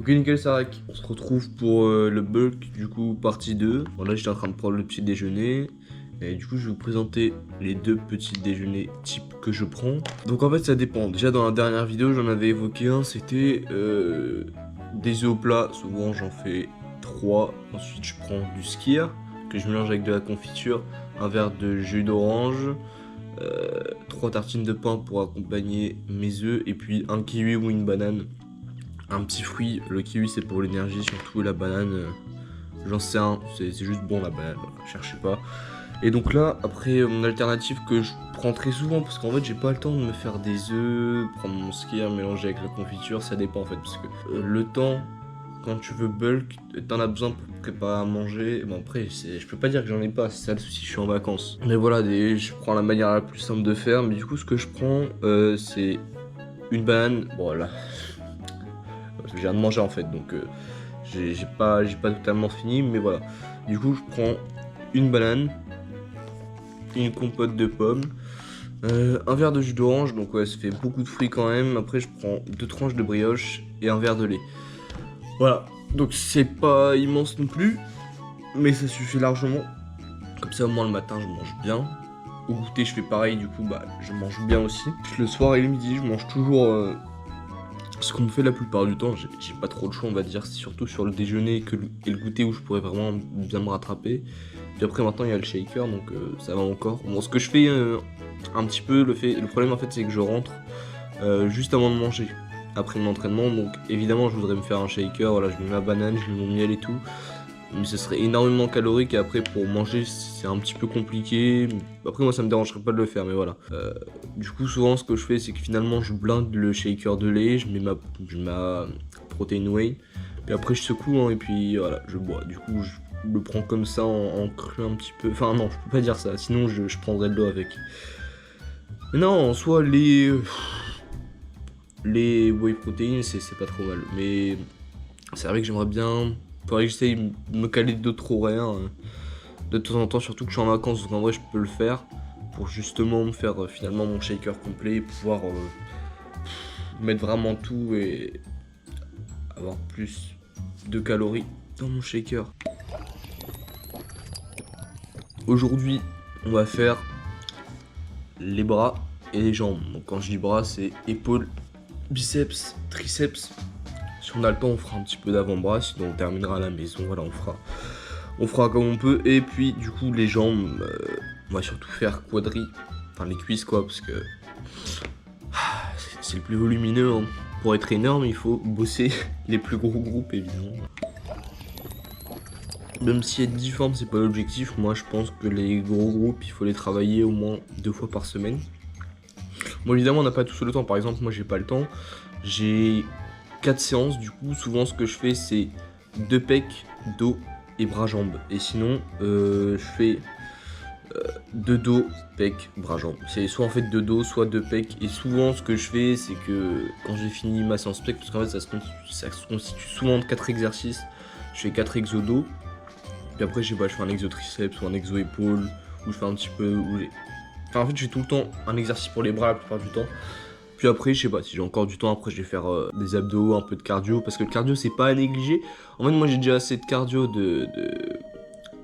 Ok nickel Sarak, on se retrouve pour le bulk du coup partie 2. Bon là j'étais en train de prendre le petit déjeuner et du coup je vais vous présenter les deux petits déjeuners types que je prends. Donc en fait ça dépend, déjà dans la dernière vidéo j'en avais évoqué un, c'était des œufs au plat, souvent j'en fais 3. Ensuite je prends du skyr que je mélange avec de la confiture, un verre de jus d'orange, 3 tartines de pain pour accompagner mes œufs et puis un kiwi ou une banane. Un petit fruit, le kiwi c'est pour l'énergie surtout, la banane j'en sais un, c'est juste bon la banane, voilà, cherchez pas. Et donc là, après mon alternative que je prends très souvent, parce qu'en fait j'ai pas le temps de me faire des œufs, prendre mon skyr, mélanger avec la confiture, ça dépend en fait, parce que le temps, quand tu veux bulk, t'en as besoin pour préparer à manger. Bon après, je peux pas dire que j'en ai pas, c'est ça le souci, je suis en vacances. Mais voilà, je prends la manière la plus simple de faire, mais du coup ce que je prends, c'est une banane, bon là... Je viens de manger en fait, donc j'ai pas totalement fini, mais voilà. Du coup, je prends une banane, une compote de pommes, un verre de jus d'orange, donc ouais, ça fait beaucoup de fruits quand même. Après, je prends 2 tranches de brioche et un verre de lait. Voilà, donc c'est pas immense non plus, mais ça suffit largement. Comme ça, au moins le matin, je mange bien. Au goûter, je fais pareil, du coup, bah, je mange bien aussi. Le soir et le midi, je mange toujours. Ce qu'on me fait la plupart du temps, j'ai pas trop de choix, on va dire, c'est surtout sur le déjeuner et le goûter où je pourrais vraiment bien me rattraper. Puis après maintenant il y a le shaker, donc ça va encore. Bon, ce que je fais un petit peu, le problème en fait c'est que je rentre juste avant de manger, après mon entraînement, donc évidemment je voudrais me faire un shaker, voilà, je mets ma banane, je mets mon miel et tout. Mais ce serait énormément calorique et après pour manger c'est un petit peu compliqué. Après moi ça me dérangerait pas de le faire, mais voilà. Du coup souvent ce que je fais c'est que finalement je blinde le shaker de lait, je mets ma protein whey. Et après je secoue hein, et puis voilà je bois. Du coup je le prends comme ça en cru un petit peu. Enfin non je peux pas dire ça, sinon je prendrais de l'eau avec. Mais non en soi les whey protein c'est pas trop mal. Mais c'est vrai que j'aimerais bien... Faudrait que j'essaye de me caler d'autres horaires de temps en temps, surtout que je suis en vacances, donc en vrai je peux le faire pour justement me faire finalement mon shaker complet et pouvoir mettre vraiment tout et avoir plus de calories dans mon shaker. Aujourd'hui, on va faire les bras et les jambes. Donc quand je dis bras, c'est épaules, biceps, triceps. Si on a le temps, on fera un petit peu d'avant-bras, sinon on terminera à la maison. Voilà, on fera comme on peut. Et puis, du coup, les jambes, on va surtout faire quadri, enfin les cuisses quoi, parce que c'est le plus volumineux. Hein. Pour être énorme, il faut bosser les plus gros groupes, évidemment. Même si être difforme, c'est pas l'objectif, moi je pense que les gros groupes, il faut les travailler au moins 2 fois par semaine. Bon, évidemment, on n'a pas tous le temps. Par exemple, moi j'ai pas le temps. J'ai 4 séances, du coup, souvent ce que je fais c'est 2 pecs, dos et bras-jambes. Et sinon, je fais 2 dos, pecs, bras-jambes. C'est soit en fait 2 dos, soit 2 pecs. Et souvent, ce que je fais, c'est que quand j'ai fini ma séance pec, parce qu'en fait, ça se constitue souvent de 4 exercices, je fais 4 exos dos. Puis après, je sais pas, je fais un exo triceps ou un exo épaule, ou je fais un petit peu. Enfin, en fait, j'ai tout le temps un exercice pour les bras la plupart du temps. Puis après, je sais pas, si j'ai encore du temps, après je vais faire des abdos, un peu de cardio, parce que le cardio c'est pas à négliger. En fait, moi j'ai déjà assez de cardio de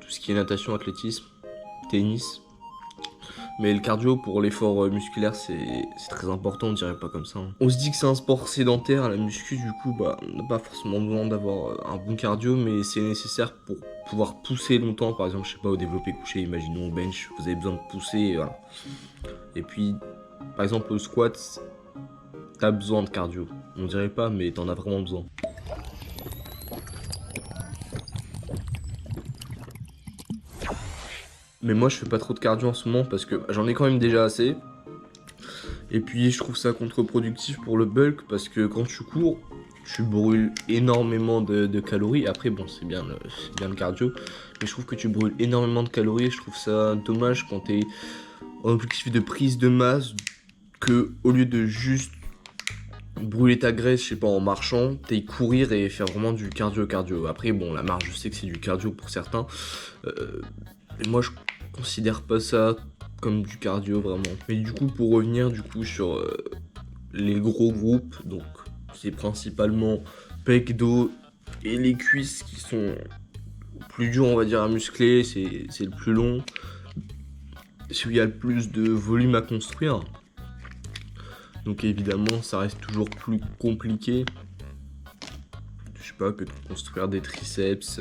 tout ce qui est natation, athlétisme, tennis. Mais le cardio pour l'effort musculaire c'est très important, on dirait pas comme ça. Hein. On se dit que c'est un sport sédentaire, la muscu, du coup, bah, on n'a pas forcément besoin d'avoir un bon cardio, mais c'est nécessaire pour pouvoir pousser longtemps. Par exemple, je sais pas, au développé couché, imaginons au bench, vous avez besoin de pousser, et voilà. Et puis, par exemple, au squat, t'as besoin de cardio. On dirait pas, mais t'en as vraiment besoin. Mais moi, je fais pas trop de cardio en ce moment parce que j'en ai quand même déjà assez. Et puis, je trouve ça contre-productif pour le bulk parce que quand tu cours, tu brûles énormément de calories. Après, bon, c'est bien le cardio. Mais je trouve que tu brûles énormément de calories. Je trouve ça dommage quand t'es en objectif de prise de masse que au lieu de juste brûler ta graisse, je sais pas, en marchant, t'ailles courir et faire vraiment du cardio. Après, bon, la marche, je sais que c'est du cardio pour certains. Mais moi, je considère pas ça comme du cardio, vraiment. Mais du coup, pour revenir, du coup, sur les gros groupes, donc, c'est principalement pec, dos et les cuisses qui sont plus durs, on va dire, à muscler. C'est le plus long. C'est où il y a le plus de volume à construire. Donc évidemment, ça reste toujours plus compliqué. Je sais pas, que de construire des triceps.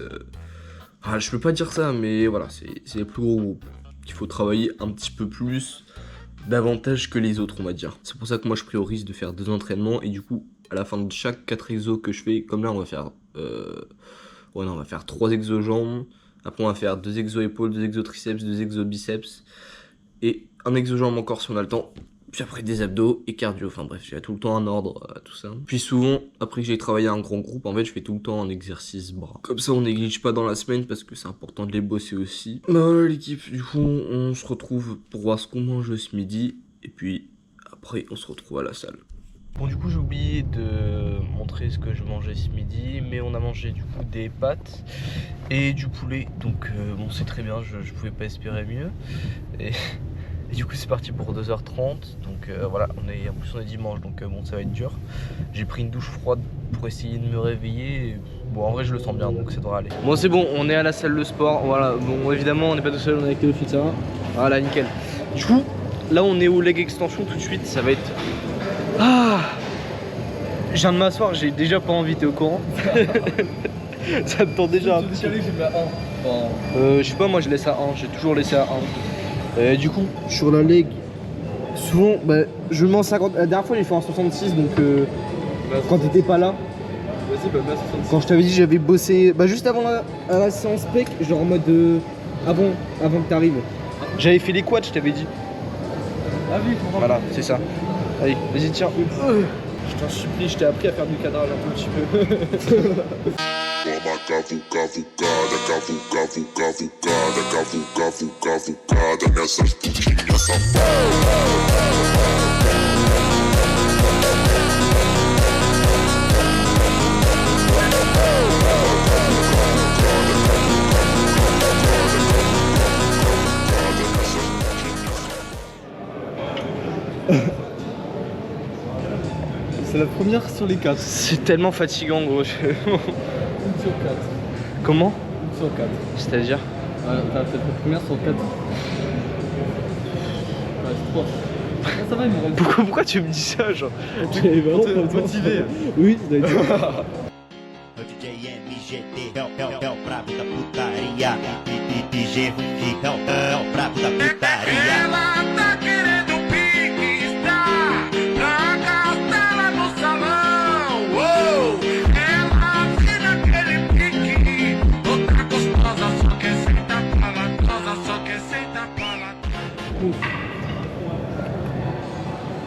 Je peux pas dire ça, mais voilà, c'est les plus gros groupes. Il faut travailler un petit peu plus, davantage que les autres, on va dire. C'est pour ça que moi je priorise de faire 2 entraînements et du coup, à la fin de chaque 4 exos que je fais, comme là on va faire on va faire 3 exos jambes, après on va faire 2 exos épaules, 2 exos triceps, 2 exos biceps et un exo jambes encore si on a le temps. Puis après des abdos et cardio, enfin bref, j'ai tout le temps un ordre à tout ça. Puis souvent, après que j'ai travaillé un grand groupe, en fait je fais tout le temps un exercice bras. Comme ça on néglige pas dans la semaine parce que c'est important de les bosser aussi. Bah voilà l'équipe, du coup on se retrouve pour voir ce qu'on mange ce midi. Et puis après on se retrouve à la salle. Bon du coup j'ai oublié de montrer ce que je mangeais ce midi, mais on a mangé du coup des pâtes et du poulet. Donc bon c'est très bien, je pouvais pas espérer mieux. Et du coup c'est parti pour 2h30, donc voilà, en plus on est dimanche, donc bon ça va être dur. J'ai pris une douche froide pour essayer de me réveiller, et, bon en vrai je le sens bien donc ça devrait aller. Bon c'est bon, on est à la salle de sport, voilà, bon évidemment on n'est pas tout seul, on est avec Théophile, ça va. Voilà nickel. Du coup, là on est au leg extension tout de suite, ça va être... Je viens de m'asseoir, j'ai déjà pas envie, t'es au courant? Ça me tend déjà. Je sais pas, moi je laisse à 1, j'ai toujours laissé à 1. Du coup, sur la leg, souvent, je mets en 50. La dernière fois, j'ai fait en 66, donc quand t'étais pas là. Vas-y, mets 66. Quand je t'avais dit, j'avais bossé juste avant la séance pec, genre en mode avant que t'arrives. J'avais fait les quads, je t'avais dit. Ah oui, voilà, c'est ça. Allez, vas-y, tiens. Je t'en supplie, je t'ai appris à faire du cadrage un petit peu. Nessas putinhas C'est la première sur les 4. C'est tellement fatigant gros. Une sur 4. Comment? Une sur 4. C'est-à-dire? T'as fait la première sur 4. Ouais, c'est 3. Ça va, il me reste. Pourquoi tu me dis ça, genre? J'avais vraiment pas motivé. Oui, ça doit être ça.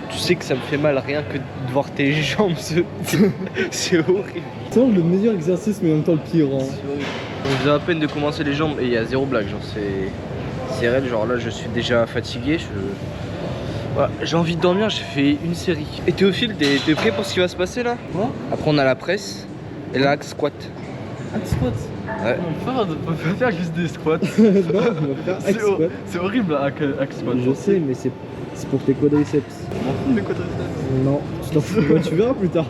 Tu sais que ça me fait mal rien que de voir tes jambes, c'est horrible. C'est vraiment le meilleur exercice mais en même temps le pire. Hein. On vient à peine de commencer les jambes et il y a zéro blague, genre c'est réel, genre là je suis déjà fatigué, voilà, j'ai envie de dormir, j'ai fait une série. Et Théophile, t'es prêt pour ce qui va se passer là? Quoi? Après on a la presse et la hack squat. Hack squat? Ouais. On va faire juste des squats. Non, on va faire hack squat. C'est horrible hack squat. Je sais, mais c'est pour tes quadriceps. Je m'en fous de mes quadriceps. Non, tu t'en fous, tu verras plus tard.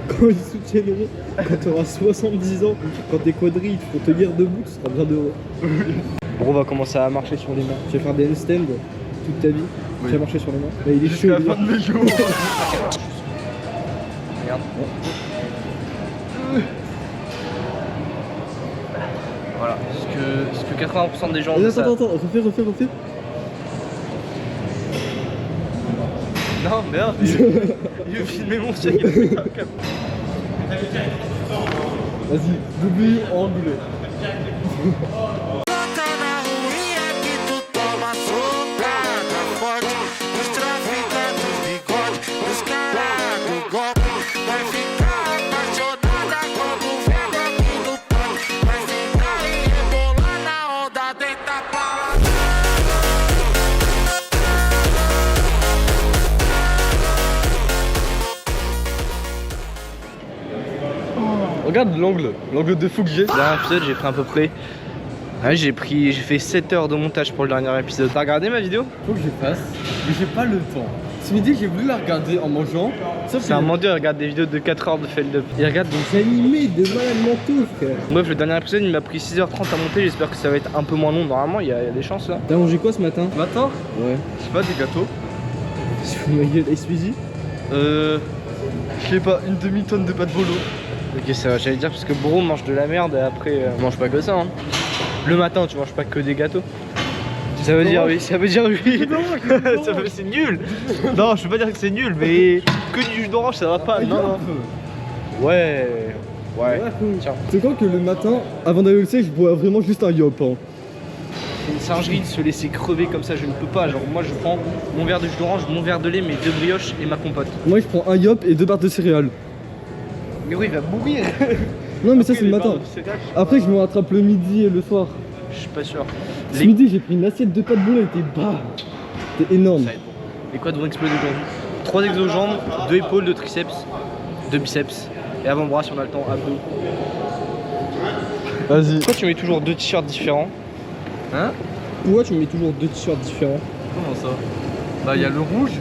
Quand ils soutiendront, quand tu auras 70 ans, quand tes quadris ils te font tenir debout, tu seras bien heureux. Bon, on va commencer à marcher sur les mains. Tu vas faire des handstands toute ta vie. Oui. Tu vas marcher sur les mains. Bah, il est chaud. La fin de mes jours. Regarde. Voilà, ce que 80% des gens... Attends, refais. Non, merde, il veut filmer mon chien. Vas-y, double angle. Regarde l'angle de fou que j'ai. Dernier épisode, j'ai pris à peu près... j'ai fait 7 heures de montage pour le dernier épisode. T'as regardé ma vidéo? Faut que je fasse, mais j'ai pas le temps. Ce midi, j'ai voulu la regarder en mangeant. C'est un menteur, il regarde des vidéos de 4 heures de Feld Up. Il regarde donc. C'est animé de malade mentaux, frère. Bref, le dernier épisode, il m'a pris 6h30 à monter. J'espère que ça va être un peu moins long. Normalement, il y a des chances là. T'as mangé quoi ce matin? Matin? Ouais. Je sais pas, des gâteaux. Ma gueule, SPJ? Je sais pas, une demi-tonne de pâte bolo. Ok, ça va, j'allais dire parce que Bro mange de la merde et après, mange pas que ça. Hein. Le matin, tu manges pas que des gâteaux. Ça veut dire oui, ça veut dire oui. C'est nul. Non, je peux pas dire que c'est nul, mais que du jus d'orange, ça va pas. Non, non. Ouais. Ouais. Tiens. C'est quand que le matin, avant d'aller au lycée, je bois vraiment juste un yop. Hein. C'est une singerie de se laisser crever comme ça, je ne peux pas. Genre, moi, je prends mon verre de jus d'orange, mon verre de lait, mes 2 brioches et ma compote. Moi, je prends un yop et 2 barres de céréales. Mais oui, il va mourir. Non, mais ça, c'est le matin. Après, je me rattrape le midi et le soir. Je suis pas sûr. Ce midi, j'ai pris une assiette de pâte bolo, elle était bas. C'était énorme. Ça va être bon. Les quads vont exploser aujourd'hui. 3 exojambes, 2 épaules, 2 triceps, 2 biceps et avant-bras si on a le temps, abdos. Vas-y. Pourquoi tu mets toujours 2 t-shirts différents? Hein? Pourquoi tu mets toujours 2 t-shirts différents? Comment ça? Bah, il y a le rouge.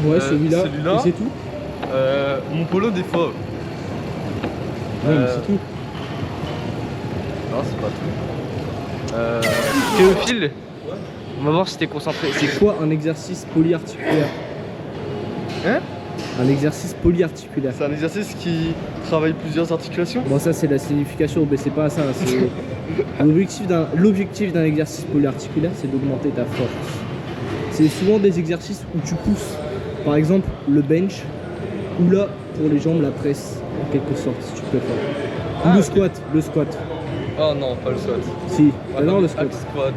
Ouais, celui-là. Et c'est tout? Mon polo, des fois. Ouais, mais c'est tout. Non, c'est pas tout. Théophile, on va voir si t'es concentré. C'est quoi un exercice polyarticulaire? Hein? Un exercice polyarticulaire. C'est un exercice qui travaille plusieurs articulations. Bon, ça c'est la signification, mais c'est pas ça. L'objectif d'un exercice polyarticulaire, c'est d'augmenter ta force. C'est souvent des exercices où tu pousses. Par exemple, le bench, ou là, pour les jambes, la presse, en quelque sorte, si tu préfères. Ou le squat, Oh non, pas le squat. Si, alors le squat. Hack squat.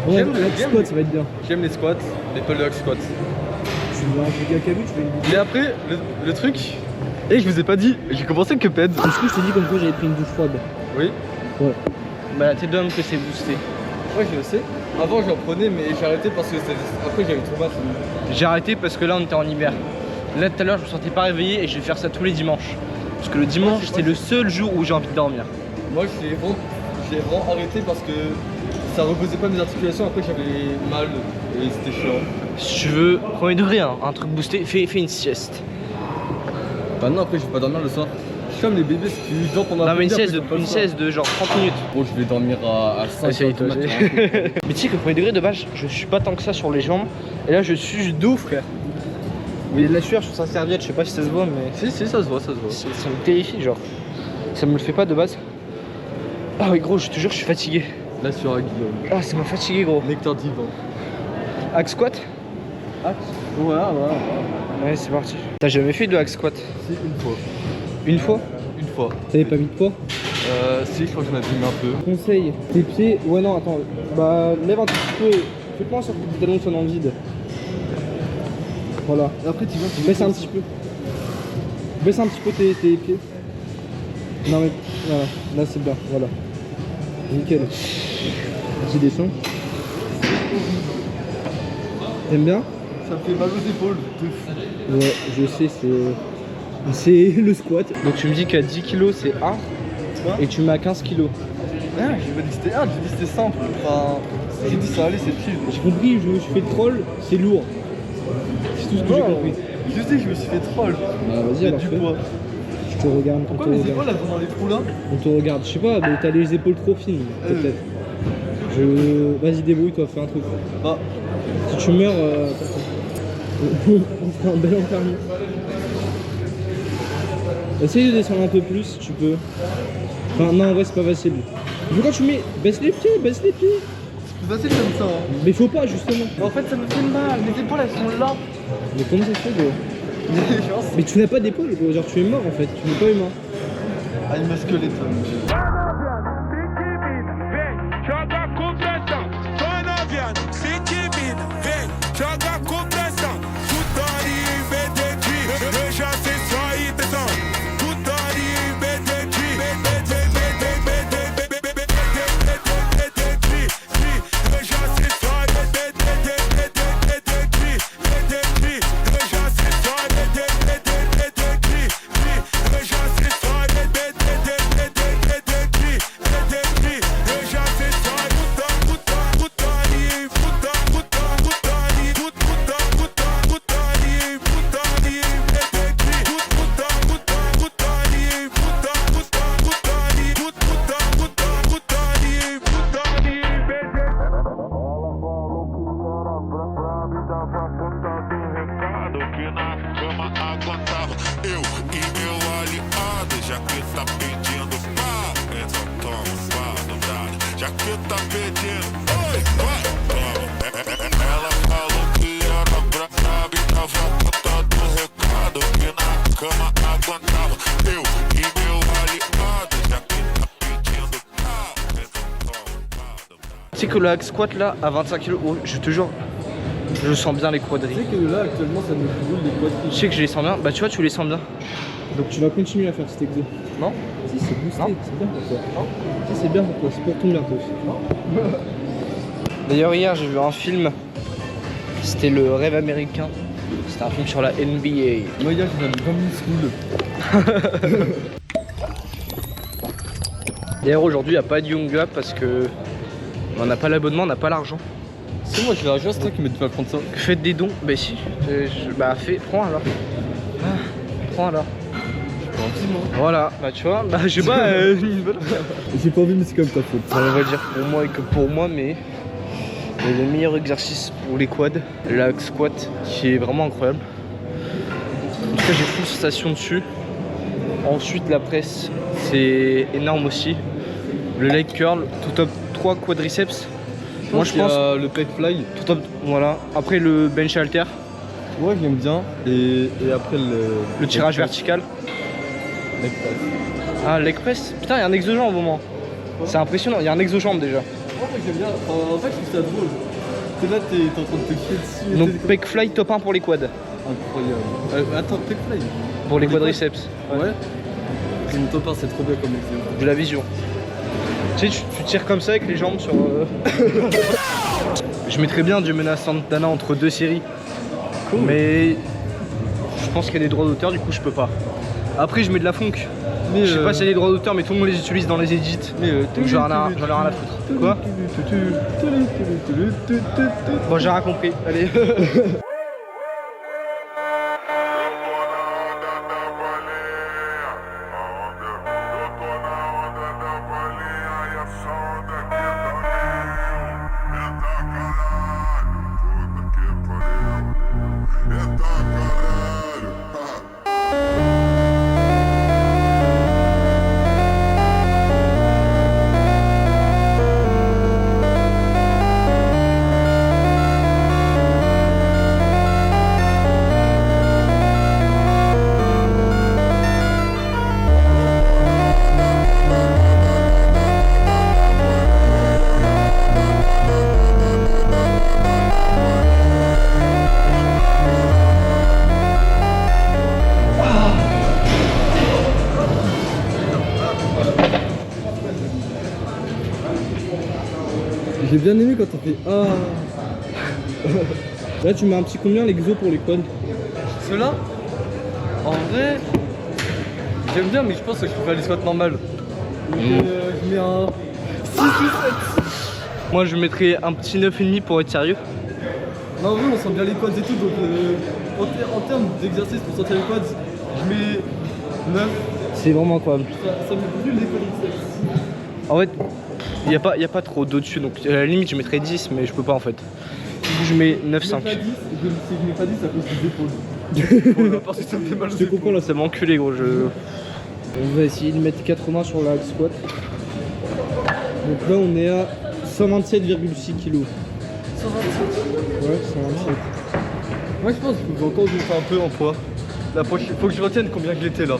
Ouais, le squat, ça va être bien. J'aime les squats, mais pas le hack squat. Tu veux un truc à Kabu, tu fais une vidéo. Mais après, le truc, et je vous ai pas dit, j'ai commencé que ped. Est-ce que je t'ai dit comme quoi j'avais pris une douche froide? Oui. Ouais. Bah la tête d'homme que c'est boosté. Ouais, je le sais. Avant, j'en prenais, mais j'ai arrêté parce que après, j'avais trop mal. J'ai arrêté parce que là on était en hiver. Là tout à l'heure je me sentais pas réveillé et je vais faire ça tous les dimanches. Parce que le dimanche c'est le seul jour où j'ai envie de dormir. Moi, j'ai vraiment arrêté parce que ça reposait pas mes articulations. Après, j'avais mal et c'était chiant. Si tu veux, premier degré, hein, un truc boosté, fais une sieste. Bah non, après, je vais pas dormir le soir. Je suis comme les bébés, si tu dors pendant Non mais une après, sieste de genre 30 minutes. Bon, je vais dormir à 5 Essaye, heures toi, du matin. Mais tu sais que premier degré de base, je suis pas tant que ça sur les jambes. Et là je suis d'eau frère. Il y a de la sueur sur sa serviette, je sais pas si ça se voit mais. Si, ça se voit, ça se voit. Ça me terrifie genre. Ça me le fait pas de base. Ah oui gros, je te jure je suis fatigué. Là, sur un Guillaume. Ah ça m'a fatigué gros. Nectar divin. Hack squat? Ah, ouais. Ouais c'est parti. T'as jamais fait de hack squat? Si, une fois. Une fois? Une fois. T'avais pas mis de poids? Si, je crois que j'en avais mis un peu. Conseil, tes pieds. Ouais, non, attends. Bah, lève un petit peu. Fais-moi en sorte que tes talons soient dans le vide. Voilà. Et après, tu vois, Baisse un petit peu. Baisse un petit peu tes pieds. Non, mais voilà. Là, c'est bien. Voilà. Nickel. Vas-y, descends. T'aimes bien? ça me fait mal aux épaules de fou. Ouais, je sais, c'est le squat. Donc tu me dis qu'à 10 kg c'est 1 et tu mets à 15 kg. Ah, j'ai pas dit que c'était hard, j'ai dit que c'était simple. Enfin, j'ai dit ça allait, c'est chill. J'ai compris, je fais troll, c'est lourd. C'est tout ce que j'ai compris. Je sais, je me suis fait troll. Bah vas-y, alors du fais. poids. Je te regarde. Pourquoi on te mes regarde. épaules elles vont dans les trous là? On te regarde, je sais pas, mais t'as les épaules trop fines, peut-être. Vas-y, débrouille-toi, fais un truc. Bah, Si tu meurs, on fera un bel enfermement. Essaye de descendre un peu plus si tu peux. Enfin, non, en vrai, c'est pas facile. Mais quand tu mets, baisse les pieds, baisse les pieds. c'est plus facile comme ça. Hein. Mais faut pas, justement. En fait, ça me fait mal, mes épaules elles sont là. Mais comment ça se fait, gros? Genre, Mais tu n'as pas d'épaule, gros. Genre, tu es mort en fait. Tu n'es pas humain. ah, il me squelette. já que tá pedindo. Oi, vai, toma. Ela falou que era braba e tava contando recado que na cama aguentava. Eu e meu aliado, já que tá pedindo. Tu sais que le hack squat là à 25 kg, oh, je te jure, je sens bien les quadris. Tu sais que là actuellement ça me brûle les quadris. Je sais que je les sens bien, bah tu vois, tu les sens bien. Donc tu vas continuer à faire cet exo. Non? Si, c'est boosté, Non. c'est bien pour toi. Non. Si, c'est bien pour toi, c'est pour ton bien toi aussi. D'ailleurs hier j'ai vu un film, c'était Le Rêve Américain. C'était un film sur la NBA. Moi hier j'ai vu 20 000 school. D'ailleurs aujourd'hui il n'y a pas de Young Up parce que on n'a pas l'abonnement, on n'a pas l'argent. C'est moi j'ai l'argent, c'est toi qui me dis pas prendre ça. Faites des dons, bah si, bah prends alors. Ah, prends alors. Voilà, bah tu vois, bah j'ai pas une bonne. J'ai pas envie mais c'est comme ta faute. On va dire pour moi et que pour moi, mais le meilleur exercice pour les quads, le hack squat qui est vraiment incroyable. En tout cas j'ai full sensation dessus. Ensuite la presse c'est énorme aussi. Le leg curl, tout top 3 quadriceps. Moi je pense le pec fly. tout top, voilà. Après le bench halter, Ouais j'aime bien. Et après le tirage vertical. Leg press. Ah leg press, putain il y a un exojambe au moment. C'est impressionnant, il y a un exojambe déjà. Ouais j'aime bien. En fait je trouve ça drôle. T'es là t'es en train de te chier dessus. Donc pec fly top 1 pour les quads. Incroyable. Attends, pec fly. Pour les quadriceps. Ouais. C'est mon top 1, c'est trop bien comme exemple. De la vision. Tu sais, tu tires comme ça avec les jambes sur. Je mettrais bien Jemena Santana entre deux séries. Cool. Mais je pense qu'il y a des droits d'auteur, du coup je peux pas. Après je mets de la funk. Mais Je sais pas s'il y a des droits d'auteur, mais tout le monde les utilise dans les edits. Mais Donc j'en ai rien à foutre. Quoi? Bon j'ai rien compris. Allez. J'ai bien aimé quand t'as fait ah. Là tu mets un petit combien l'exo pour les quads? Ceux-là, en vrai, j'aime bien, mais je pense que je peux faire les squats normales. Donc je mets un 6 ou 7. Moi je mettrais un petit 9,5 pour être sérieux. Non, en vrai, on sent bien les quads et tout, donc en termes d'exercice pour sentir les quads, je mets 9. C'est vraiment incroyable. Ça me brûle les quadriceps. En fait, il n'y a pas trop d'au-dessus, donc à la limite je mettrais 10, mais je peux pas en fait. Du coup je mets 9,5. Si je mets pas 10, ça cause des épaules. Parce que ça me fait mal. Je te comprends là. Ça m'a enculé gros, On va essayer de mettre 80 sur la hack squat. Donc là on est à 127,6 kg. 127. Ouais, 127. Moi je pense qu'il faut encore augmenter un peu en poids. La prochaine, faut que je retienne combien je l'étais là.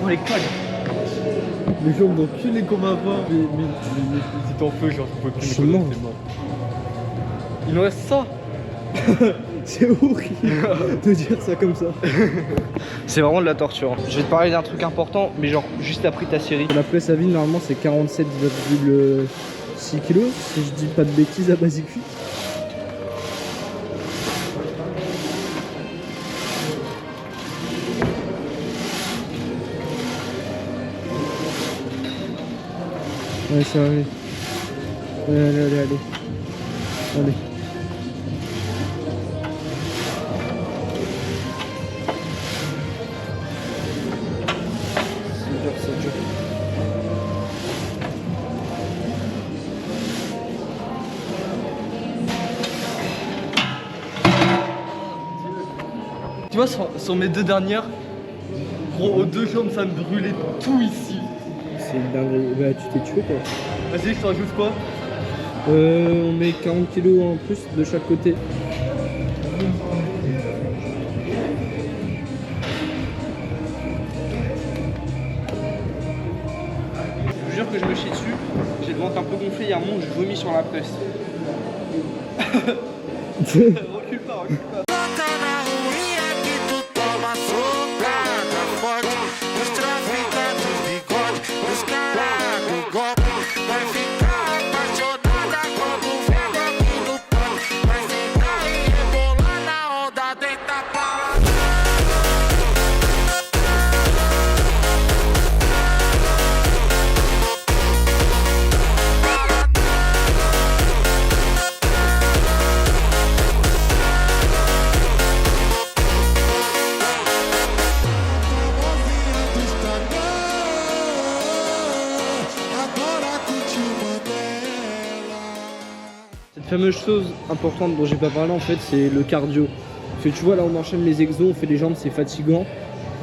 Les quads. Les jambes d'enculé comme avant. Mais c'est en feu, genre je peux plus. Je suis mort. Il nous reste ça. C'est horrible de dire ça comme ça. C'est vraiment de la torture. Je vais te parler d'un truc important, mais genre juste après ta série. La presse à vide, normalement, c'est 47,6 kg, si je dis pas de bêtises à Basic Fit. Ouais, ça va aller. Allez. C'est dur. Tu vois, sur mes 2 dernières, gros, aux 2 jambes, ça me brûlait tout ici. C'est une dinguerie. Bah, tu t'es tué quoi. Vas-y, je te rajoute quoi? On met 40 kg en plus de chaque côté. Je vous jure que je me chie dessus. J'ai le ventre un peu gonflé. Il y a un moment où je vomis sur la presse. Recule pas. Toca na ruinha que tu toma socada forte. Os traficantes bigode, os caras do golpe. Vai ficar apaixonada quando vê aqui no pão. Vai sentar e rebolar na onda, deita pra lá. Cette fameuse chose importante dont j'ai pas parlé en fait, c'est le cardio. Parce que tu vois là on enchaîne les exos, on fait les jambes, c'est fatigant.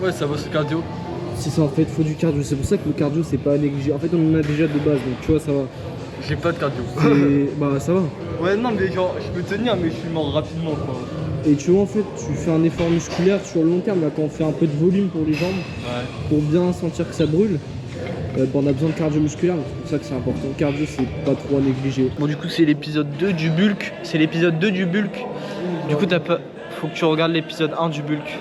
Ouais, ça va ce cardio. C'est ça en fait, faut du cardio. C'est pour ça que le cardio c'est pas négligé. En fait on en a déjà de base donc tu vois ça va. J'ai pas de cardio. Bah ça va. Ouais, non, mais genre, je peux tenir, mais je suis mort rapidement quoi. Et tu vois en fait tu fais un effort musculaire sur le long terme là quand on fait un peu de volume pour les jambes, pour bien sentir que ça brûle. On a besoin de cardio musculaire, donc c'est pour ça que c'est important. Le cardio c'est pas trop à négliger. Bon, du coup, c'est l'épisode 2 du bulk. C'est l'épisode 2 du bulk. Du coup, t'as pas. Faut que tu regardes l'épisode 1 du bulk.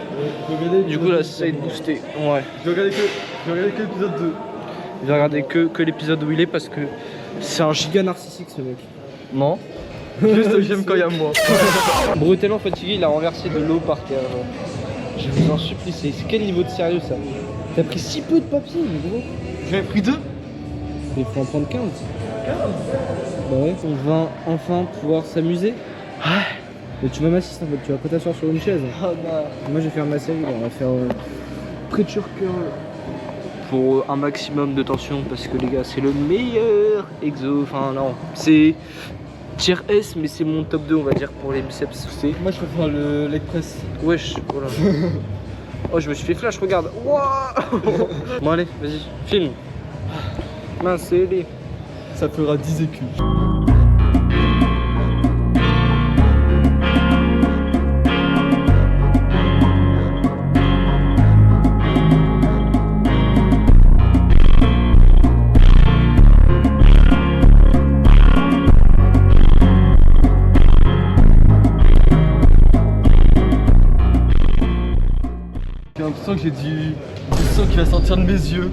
Du coup, là, ça va être boosté. Ouais. Je vais regarder que l'épisode 2. Je vais regarder que l'épisode où il est parce que c'est un Giga narcissique ce mec. Non. Juste j'aime quand il y a moi. Brutalement fatigué, il a renversé de l'eau par terre. Je vous en supplie, c'est quel niveau de sérieux ça? T'as pris si peu de papier, mais gros. J'en ai pris 2. Il faut en prendre 15. Bah ouais, on va enfin pouvoir s'amuser. Mais tu vas m'assister en fait, tu vas pas t'asseoir sur une chaise. Oh non. Moi je vais faire ma série, on va faire pressure curl. Pour un maximum de tension parce que les gars, c'est le meilleur exo. Enfin, non, c'est tier S, mais c'est mon top 2, on va dire, pour les biceps. Moi, je préfère le leg press. Wesh, voilà. Oh, je me suis fait flash, regarde. Wouah. Bon, allez, vas-y, filme. Mince, c'est les. Ça fera 10 écus. J'ai l'impression que j'ai du sang qui va sortir de mes yeux.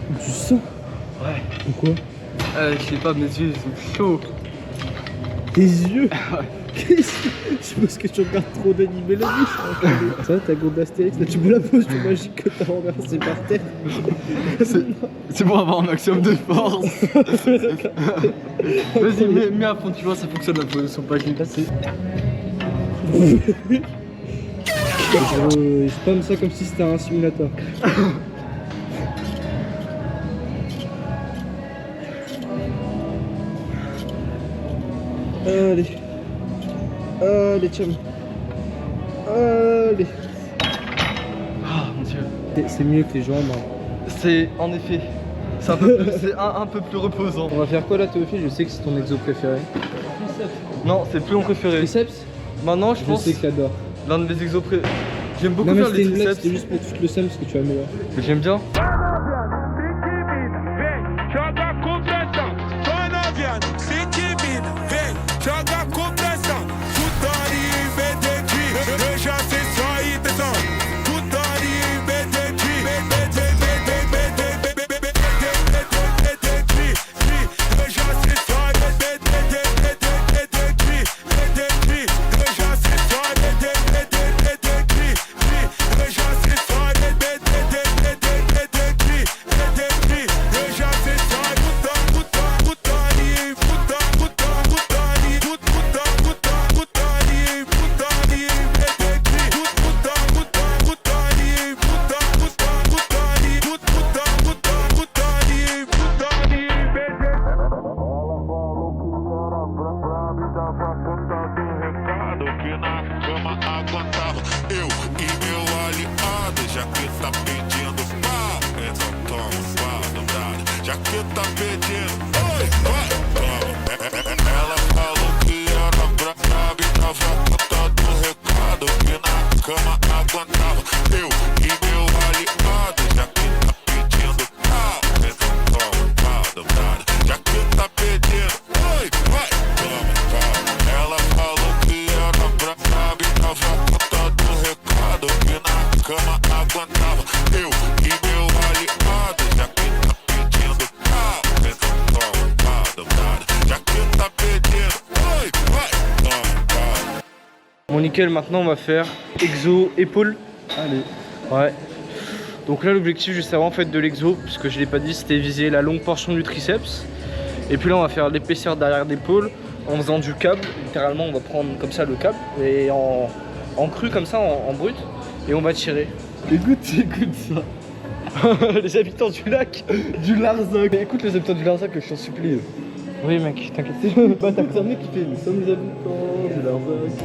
Du sang? Ouais. Pourquoi? Je sais pas, mes yeux ils sont chauds. Tes yeux? Qu'est-ce que... C'est parce que tu regardes trop d'animés la nuit. Ça va, ta gourde d'Astérix, là tu me la poses du magique que t'as renversé par terre. C'est pour avoir un maximum de force. Vas-y, mets à fond, tu vois, ça fonctionne la position pas là, c'est... Je spamme ça comme si c'était un simulateur. Allez. Allez, chum. Allez. Ah mon dieu. C'est mieux que les jambes. Hein. C'est en effet. C'est un peu plus reposant. On va faire quoi là, Théophile? Je sais que c'est ton exo préféré. Non, c'est plus mon préféré. Triceps? Maintenant, je pense sais que t'adores. l'un de mes exos préférés. J'aime beaucoup Non, mais faire les c'était une blague, triceps. c'était juste pour te foutre le seum parce que tu as meilleur. Mais j'aime bien. Joga com pressão, tô noviando, se intimida, vem, joga com pressão, chutando dava conta do recado que na cama aguentava. Eu e meu aliado, já que tá pedindo pau, então toma pau dobrado. Já que tá pedindo, oi, vai, toma. Ela falou que era braba e dava conta do recado que na cama aguentava. Eu e meu aliado, já que tá pedindo pau, então toma pau dobrado. Já que tá pedindo, oi, vai, toma pau. Ela falou que era braba e dava conta do recado que na cama aguentava. Eu e meu aliado, já que tá pedindo pau, então toma pau dobrado. Já que tá pedindo, oi, vai, toma pau. Bon nickel, maintenant on va faire exo épaule. Allez. Ouais. Donc là l'objectif juste avant en fait de l'exo, puisque je l'ai pas dit, c'était viser la longue portion du triceps. Et puis là on va faire l'épaisseur derrière d'épaule en faisant du câble. Littéralement on va prendre comme ça le câble et en cru comme ça, en brut, et on va tirer. Écoute ça. Les habitants du lac. Du Larzac. Écoute les habitants du Larzac, je t'en supplie. Oui mec, t'inquiète. Bah t'as un mec qui fait nous sommes les habitants du Larzac.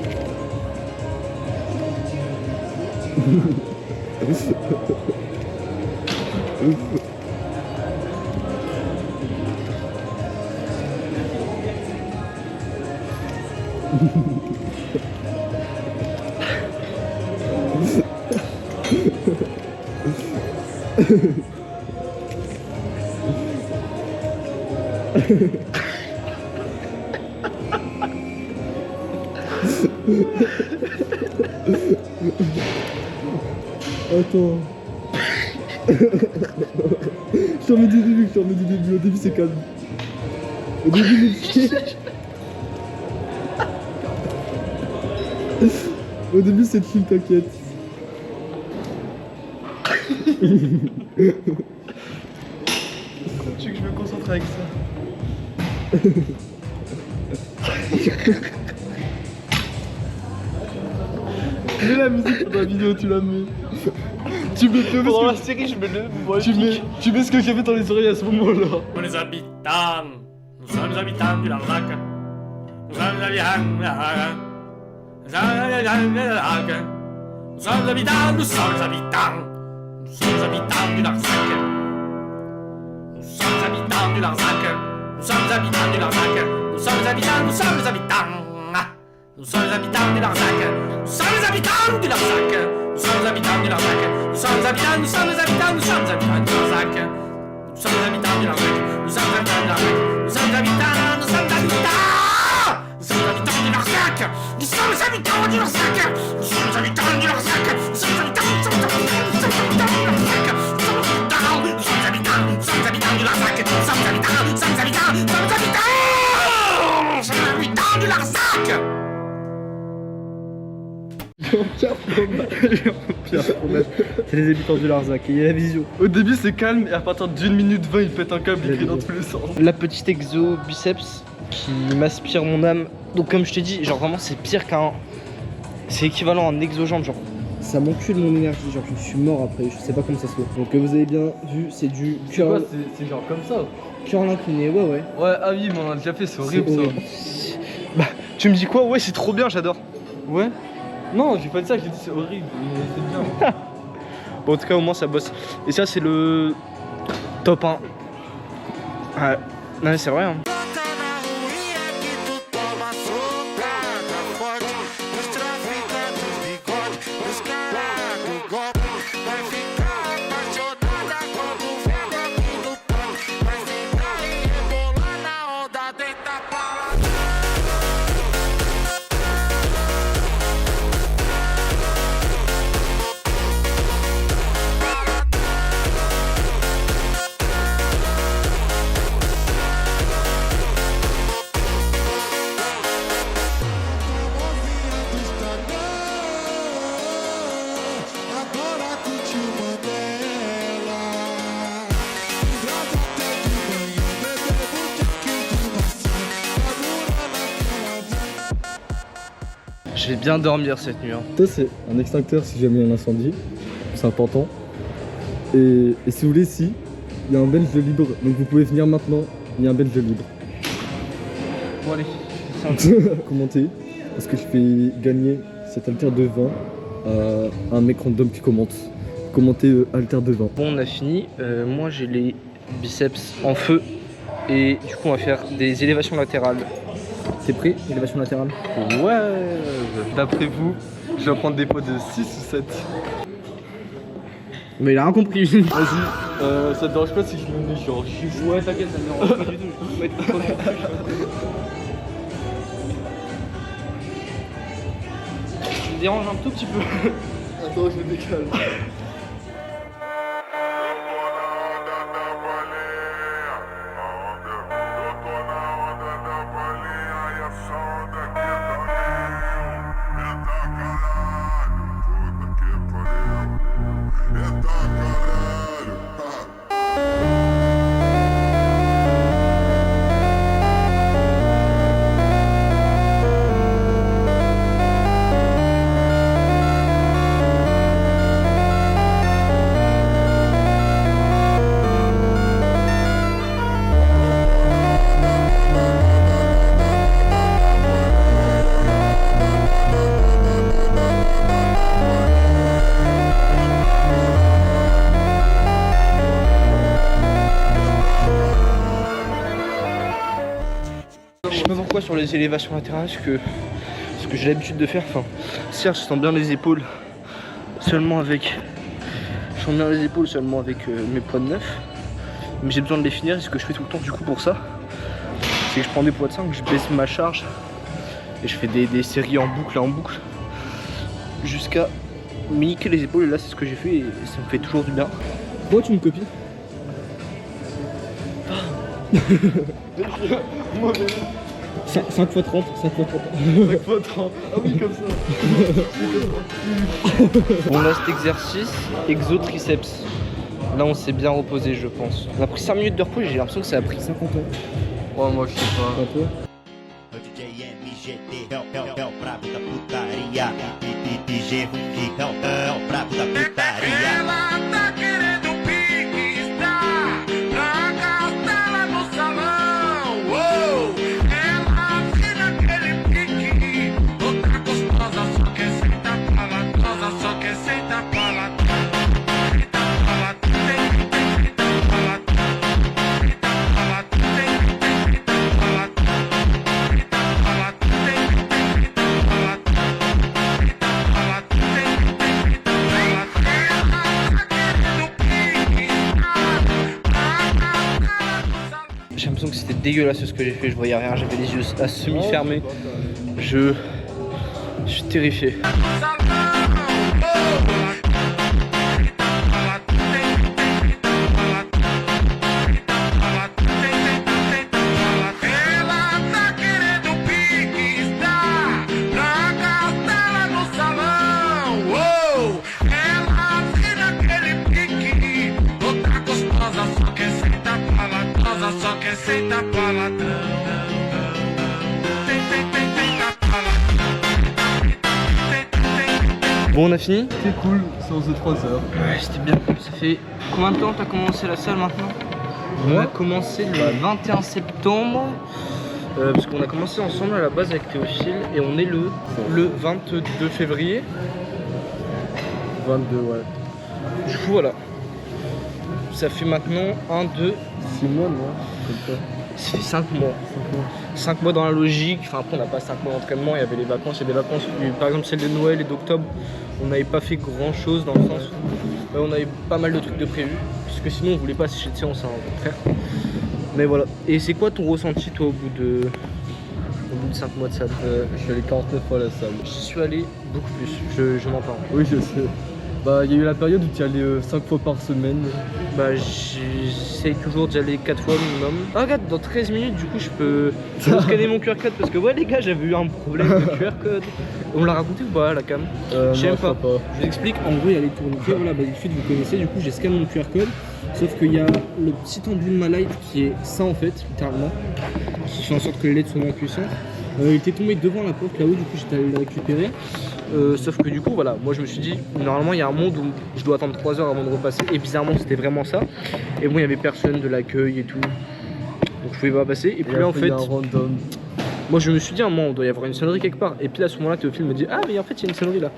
Attends. Je t'en mets du début, Au début c'est calme. Au début les pieds. Au début c'est chill, t'inquiète. Tu veux que je me concentre avec ça? Mets la musique dans la vidéo, tu la mets. Tu mets que Pendant la série, je mets le tu mets ce que j'ai fait dans les oreilles à ce moment-là. Les habitants, nous sommes les habitants du Larzac. Nous sommes les habitants du Larzac. Nous sommes les habitants, nous sommes les habitants. Nous sommes les habitants du Larzac. Nous sommes les habitants du Larzac. Nous sommes les habitants du Larzac. Nous sommes les habitants, nous sommes les habitants. Nous sommes les habitants du Larzac. Nous sommes les habitants du Larzac. Nous sommes les habitants du Larzac. Nous sommes les habitants, nous sommes les habitants, nous sommes les habitants du Larzac. Nous sommes les habitants du Larzac. Nous sommes les habitants du Larzac. Nous sommes les habitants, nous sommes les habitants. Nous sommes les habitants du Larzac. Nous sommes les habitants du Larzac. Nous sommes les habitants du Larzac. Nous sommes les habitants, nous sommes les habitants, nous sommes les habitants du Larzac. Nous sommes les habitants, nous sommes les habitants du Larzac. Nous sommes les habitants, nous sommes les habitants, nous sommes les habitants. Nous sommes les habitants du Larzac. C'est les habitants du Larzac, et il y a la vision. Au début c'est calme et à partir d'1 minute 20 il pète un câble, il crie dans tous les sens. La petite exo biceps qui m'aspire mon âme. Donc comme je t'ai dit, genre vraiment c'est pire qu'un... C'est équivalent à un exo-jambe genre. Ça m'encule mon énergie, genre je suis mort après, je sais pas comment ça se fait. Donc vous avez bien vu, c'est du curl. C'est genre comme ça. Curl incliné, ouais. Ouais, ah oui, mais on a déjà fait, c'est horrible ça. Bah, tu me dis quoi? Ouais, c'est trop bien, j'adore. Ouais. Non, j'ai pas dit ça, j'ai dit c'est horrible, mais c'est bien. Bon, en tout cas, au moins ça bosse. Et ça, c'est le top 1. Ouais, non, c'est vrai. Hein. Je vais bien dormir cette nuit. Hein. Ça c'est un extincteur si jamais il y a un incendie, c'est important. Et si vous voulez, il y a un bench de libre, donc vous pouvez venir maintenant, il y a un bench de libre. Bon allez, Commentez, parce que je fais gagner cet haltère de 20 à un mec random qui commente. Commentez haltère de 20. Bon, on a fini. Moi, j'ai les biceps en feu. Et du coup, on va faire des élévations latérales. T'es prêt? Élévation latérale? Ouais. D'après vous, je vais prendre des poids de 6 ou 7. Mais il a rien compris. Vas-y, ça te dérange pas si je me mets genre juste. Ouais, t'inquiète, ça me dérange pas du tout. Je peux être contrôlé. Tu me déranges un tout petit peu. Attends, je me décale. Je sais pas pourquoi sur les élévations latérales, ce que j'ai l'habitude de faire. Enfin, certes, je sens bien les épaules seulement avec. Je sens bien les épaules seulement avec mes poids de 9. Mais j'ai besoin de les finir. Et ce que je fais tout le temps du coup pour ça, c'est que je prends des poids de 5, je baisse ma charge et je fais des séries en boucle jusqu'à me niquer les épaules. Et là, c'est ce que j'ai fait et ça me fait toujours du bien. Pourquoi tu me copies? 5 x 30, 5 x 30. 5 fois 30. Ah oui, comme ça. Bon, là, cet exercice, exo-triceps. Là, on s'est bien reposé, je pense. On a pris 5 minutes de repos et j'ai l'impression que ça a pris 50 ans. Ouais, moi je sais pas. Un peu. O DJ MGT é o brabo da putaria. DJ Hulk é o brabo da putaria. Ela tá querendo pique, está na cartela no salão. Uou! Ela vira aquele pique, outra gostosa, só quer sentar palatosa, só quer sentar palatosa. J'ai l'impression que c'était dégueulasse ce que j'ai fait, je voyais rien, j'avais les yeux à semi fermés. Je suis terrifié. Só quer sentar paladão. Bon, on a fini? C'était cool, séance de 3 heures. Ouais, c'était bien. Ça fait combien de temps t'as commencé la salle maintenant? On a commencé le 21 septembre. Parce qu'on a commencé ensemble à la base avec Théophile et on est le 22 février. 22, ouais. Du coup, voilà. Ça fait maintenant 1, 2, 6 mois, non? Comme ça. ça fait 5 mois. 5 mois dans la logique. Enfin, après, on n'a pas 5 mois d'entraînement. Il y avait les vacances. Il y a des vacances, par exemple celle de Noël et d'octobre. On n'avait pas fait grand chose dans le sens où on avait pas mal de trucs de prévus. Puisque sinon, on voulait pas sécher de séance, hein, au contraire. Mais voilà. Et c'est quoi ton ressenti, toi, au bout de 5 mois de salle? Je suis allé 49 fois à la salle. J'y suis allé beaucoup plus. Je m'en parle. Oui, je sais. Bah, il y a eu la période où tu y allais 5 fois par semaine. Bah, j'essaye toujours d'y aller 4 fois minimum. Ah, regarde, dans 13 minutes, du coup, je peux scanner mon QR code parce que, ouais, les gars, j'avais eu un problème de QR code. On l'a raconté ou pas à la cam? Je sais pas. pas. Je vous explique. En gros, il y a les tourniquets. Voilà, bah, d'habitude, vous connaissez. Du coup, j'ai scanné mon QR code. Sauf qu'il y a le petit embout de ma light qui est ça en fait, littéralement, qui fait en sorte que les LED soient moins puissantes. Il était tombé devant la porte là-haut, du coup j'étais allé le récupérer. Sauf que du coup voilà, moi je me suis dit, normalement il y a un monde où je dois attendre 3 heures avant de repasser. Et bizarrement c'était vraiment ça. Et bon, il y avait personne de l'accueil et tout. Donc je pouvais pas passer. Et puis là en fait... il y a un random. Moi je me suis dit, à un moment, on doit y avoir une sonnerie quelque part. Et puis à ce moment-là, Théophile me dit, ah mais en fait il y a une sonnerie là.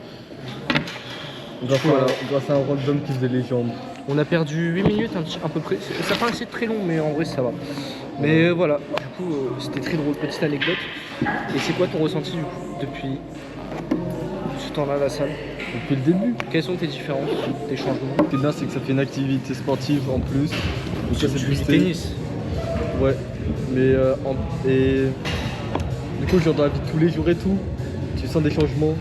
Grâce à un random qui faisait les jambes. On a perdu 8 minutes à peu près. Ça paraît assez très long, mais en vrai ça va. Mais voilà, du coup c'était très drôle, petite anecdote. Et c'est quoi ton ressenti du coup depuis ce temps-là à la salle? Depuis le début. Quelles sont tes différences, tes changements? Ce qui est bien, c'est que ça fait une activité sportive en plus. Donc ça, Tu c'est fais du boosté. tennis. Ouais. Mais et du coup, genre dans la vie de tous les jours et tout, tu sens des changements.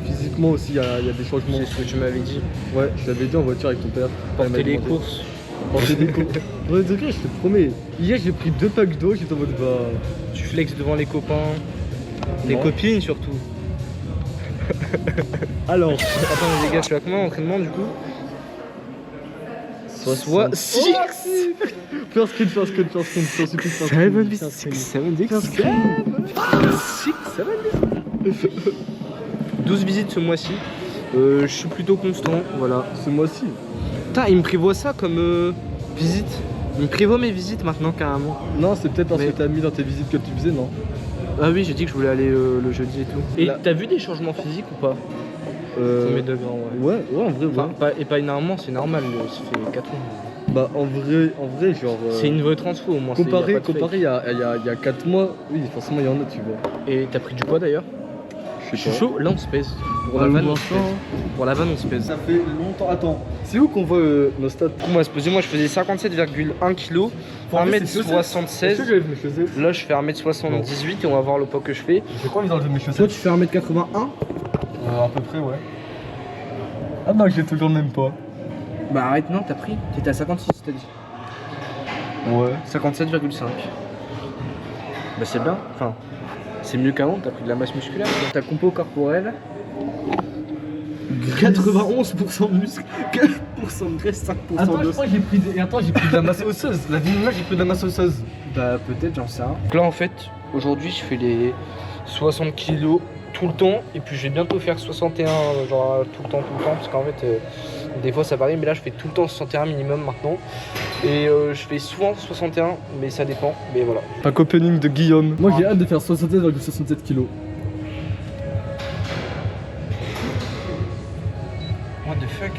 Physiquement aussi, il y a des changements. C'est ce que tu m'avais dit. Ouais, je l'avais dit en voiture avec ton père. Porter les courses. Porter des courses. Ouais, de vrai, je te promets. Hier, j'ai pris 2 packs d'eau, j'étais en mode bah. Tu flexes devant les copains, les Non. copines surtout. Alors, Attends les gars, tu as combien d'entraînement du coup? Soit 6 fais un screen, fais un screen, fais un screen, s'il te plaît, fais un screen. 12 visites ce mois-ci. Je suis plutôt constant, voilà. Ce mois-ci. Putain, il me prévoit ça comme visite. Il me prévoit mes visites maintenant carrément. Non, c'est peut-être parce Mais- que t'as mis dans tes visites que tu faisais, non? Ah oui, j'ai dit que je voulais aller le jeudi et tout. Et Là- t'as vu des changements physiques ou pas? Premier degré en vrai. Ouais, en vrai, ouais. Enfin, et pas énormément, c'est normal, ça fait 4 ans. Bah, en vrai, genre. C'est une vraie transfo au moins. c'est- y a Comparé, pas de fake. il y a 4 mois, oui, forcément, il y en a, tu vois. Et t'as pris du poids d'ailleurs? Je Je suis chaud, là on se pèse. Pour Ah, la vanne, oui, on se pèse. Pour la vanne, on se pèse. Ça fait longtemps. Attends, c'est où qu'on voit nos stats? Pour moi, se peser, moi je faisais 57,1 kg, Faut enlever ces 1m76. Est-ce que j'avais mes chaussettes? Là je fais 1m78 et on va voir le poids que je fais. J'ai pas envie d'enlever mes Toi chaussettes. tu fais 1m81? À peu près, ouais. Ah non, j'ai toujours le même poids. Bah arrête, non, t'as pris. T'étais à 56, t'as dit. Ouais. 57,5. Bah c'est bien, enfin, c'est mieux qu'avant, t'as pris de la masse musculaire. Dans ta compo corporelle, 91% de muscle, 4% de graisse, 5% Attends, je d'os. crois que j'ai pris de la masse osseuse. La dernière fois, j'ai pris de la masse osseuse. Bah peut-être, j'en sais rien. Donc là en fait, aujourd'hui je fais les 60 kilos tout le temps et puis je vais bientôt faire 61 genre tout le temps parce qu'en fait des fois ça varie mais là je fais tout le temps 61 minimum maintenant et je fais souvent 61 mais ça dépend mais voilà. Pack opening de Guillaume. Moi, j'ai hâte de faire 67,67 kilos. What the fuck?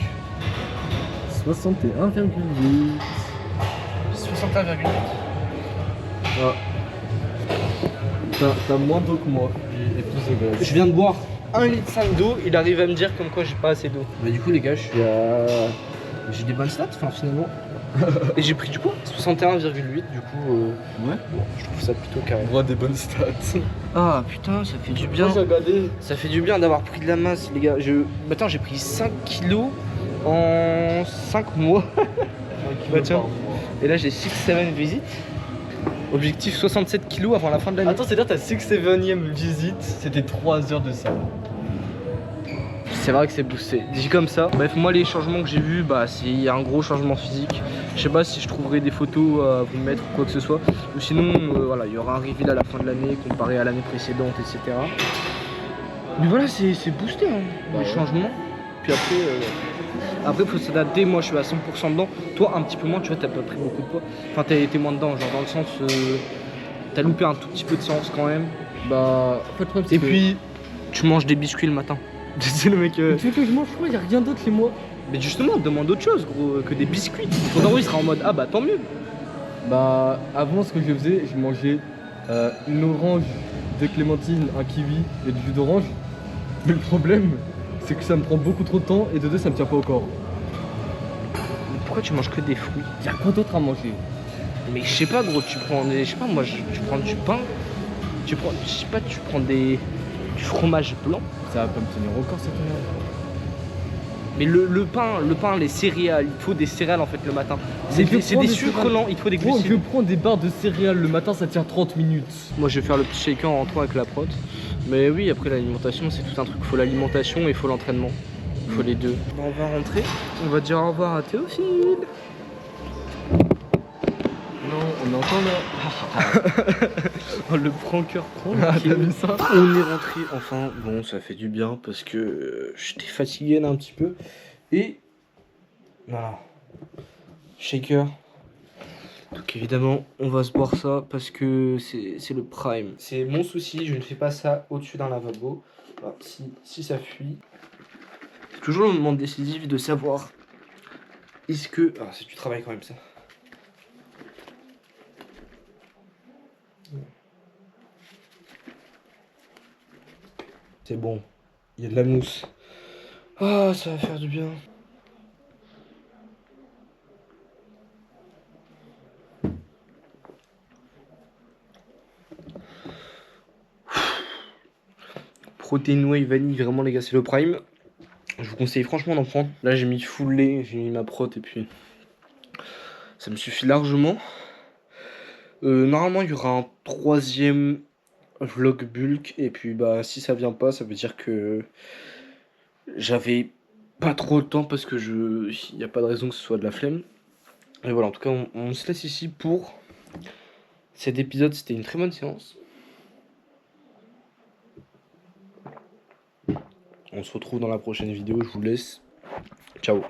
61,8. 61,8. T'as moins d'eau que moi. Et plus de graisse. Je viens de boire 1,5 litre d'eau, il arrive à me dire comme quoi j'ai pas assez d'eau. Bah du coup les gars je suis à... J'ai des bonnes stats enfin finalement. Et j'ai pris du poids, 61,8 du coup Ouais. bon, je trouve ça plutôt carré. On voit des bonnes stats. Ah putain ça fait du bien. Moi, j'ai regardé. Ça fait du bien d'avoir pris de la masse les gars. Attends j'ai pris 5 kilos en 5 mois. Bah tiens. Et là j'ai 6-7 visites. Objectif 67 kilos avant la fin de l'année. Attends, c'est-à-dire ta 6-7ème visite, c'était 3 heures de salle. C'est vrai que c'est boosté. Dit comme ça. Bref, moi les changements que j'ai vus, bah il y a un gros changement physique. Je sais pas si je trouverai des photos à vous mettre ou quoi que ce soit. Ou sinon, voilà, il y aura un reveal à la fin de l'année comparé à l'année précédente, etc. Mais voilà, c'est boosté hein, les changements. Puis après, faut s'adapter. Moi, je suis à 100% dedans. Toi, un petit peu moins. Tu vois, t'as pas pris beaucoup de poids. Enfin, t'as été moins dedans, genre dans le sens, t'as loupé un tout petit peu de séance quand même. Bah, pas de problème. Et puis, tu manges des biscuits le matin. C'est le mec. Tu veux que je mange quoi? Y'a rien d'autre chez moi. Mais justement, demande autre chose, gros, que des biscuits. Ton daron il sera en mode ah bah tant mieux. Bah, avant, ce que je faisais, je mangeais une orange, des clémentines, un kiwi et du jus d'orange. Mais le problème, c'est que ça me prend beaucoup trop de temps et de deux, ça me tient pas au corps. Mais pourquoi tu manges que des fruits? Y'a quoi d'autre à manger? Mais je sais pas gros, tu prends des. Je sais pas moi, tu prends du pain, tu prends. Je sais pas, tu prends du fromage blanc. Ça va pas me tenir au corps, cette merde. Mais le pain, les céréales, il faut des céréales en fait le matin. C'est je c'est prends des des sucres céréales. lents, il faut des Gros, je glucides. prends des barres de céréales le matin, ça tient 30 minutes. Moi je vais faire le petit shaker en rentrant avec la prot. Mais oui, après l'alimentation c'est tout un truc. Il faut l'alimentation et il faut l'entraînement. Il faut les deux. On va rentrer, on va dire au revoir à Théophile. Non, on est encore là. Oh, le pranker Ah, t'as vu ça? On est rentré enfin. Bon, ça fait du bien parce que j'étais fatigué là un petit peu. Et voilà. Shaker. Donc évidemment, on va se boire ça parce que c'est le prime. C'est mon souci, je ne fais pas ça au-dessus d'un lavabo. Alors, si ça fuit. C'est toujours le moment décisif de savoir est-ce que... Ah, c'est du travail quand même ça. C'est bon, il y a de la mousse. Ah, ça va faire du bien. Protein whey vanille, vraiment les gars, c'est le prime. Je vous conseille franchement d'en prendre. Là j'ai mis full lait, j'ai mis ma prot et puis ça me suffit largement. Normalement il y aura un troisième vlog bulk et puis bah si ça vient pas, ça veut dire que j'avais pas trop le temps parce que il n'y a pas de raison que ce soit de la flemme. Et voilà, en tout cas on se laisse ici pour cet épisode. C'était une très bonne séance. On se retrouve dans la prochaine vidéo, je vous laisse. Ciao.